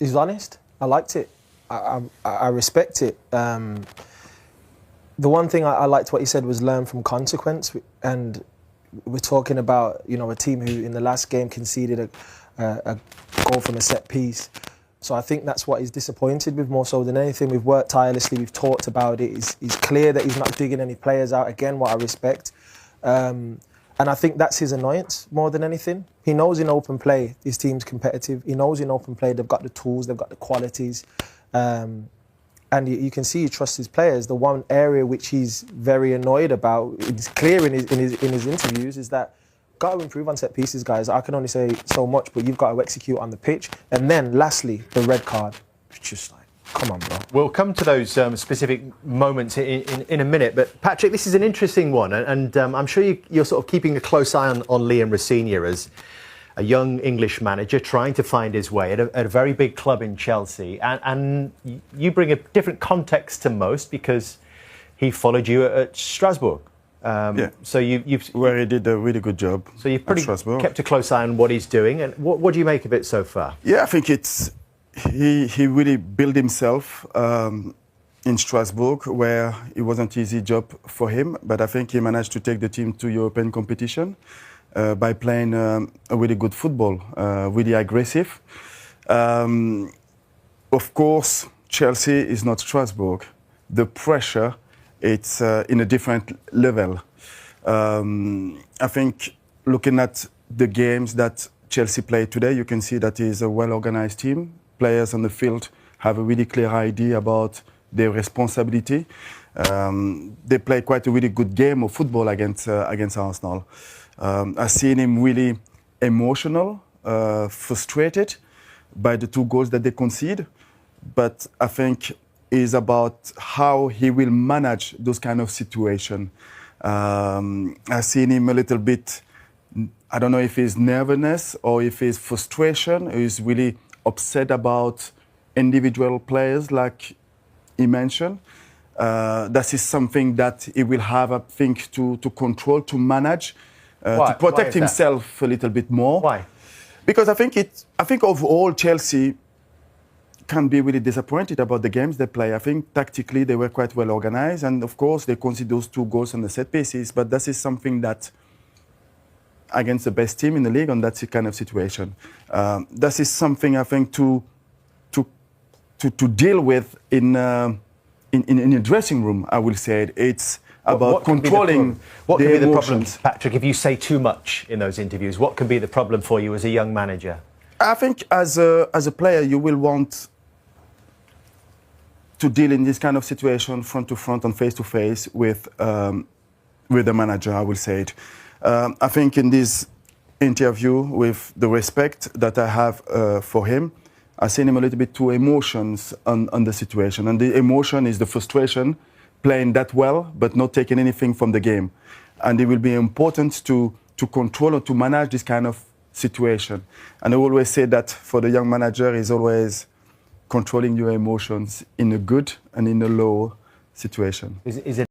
He's honest. I liked it. I respect it. The one thing I liked what he said was learn from consequence, and we're talking about a team who in the last game conceded a goal from a set piece. So I think that's what he's disappointed with more so than anything. We've worked tirelessly, we've talked about it. He's clear that he's not digging any players out. Again, what I respect. And I think that's his annoyance more than anything. He knows in open play his team's competitive. He knows in open play they've got the tools, they've got the qualities. And you can see he trusts his players. The one area which he's very annoyed about, it's clear in his interviews, is that got to improve on set pieces, guys. I can only say so much, but you've got to execute on the pitch. And then, lastly, the red card. It's just like, come on, bro. We'll come to those specific moments in a minute. But, Patrick, this is an interesting one. And I'm sure you're sort of keeping a close eye on Liam Rosenior as a young English manager trying to find his way at a very big club in Chelsea. And you bring a different context to most because he followed you at Strasbourg. So you've where he did a really good job. So you've pretty kept a close eye on what he's doing, and what do you make of it so far? Yeah, I think he really built himself in Strasbourg, where it wasn't an easy job for him, but I think he managed to take the team to European competition by playing a really good football, really aggressive. Of course, Chelsea is not Strasbourg. The pressure, it's in a different level. I think looking at the games that Chelsea play today, you can see that it is a well-organized team. Players on the field have a really clear idea about their responsibility. They play quite a really good game of football against Arsenal. I've seen him really emotional, frustrated by the 2 goals that they concede, but I think is about how he will manage those kind of situations. I've seen him a little bit, I don't know if it's nervousness or if it's frustration. He's really upset about individual players like he mentioned. That is something that he will have, I think, to control, to manage, to protect himself a little bit more. Why? Because I think overall Chelsea can be really disappointed about the games they play. I think tactically they were quite well organized, and of course they conceded those 2 goals on the set pieces. But this is something that against the best team in the league on that kind of situation, this is something I think to deal with in a dressing room. I will say it's about controlling. What can be the problem, emotions. Patrick? If you say too much in those interviews, what can be the problem for you as a young manager? I think as a player you will want to deal in this kind of situation front to front and face to face with the manager, I will say it. I think in this interview, with the respect that I have for him, I've seen him a little bit too emotions on the situation. And the emotion is the frustration, playing that well, but not taking anything from the game. And it will be important to control or to manage this kind of situation. And I always say that for the young manager is always controlling your emotions in a good and in a low situation. Is it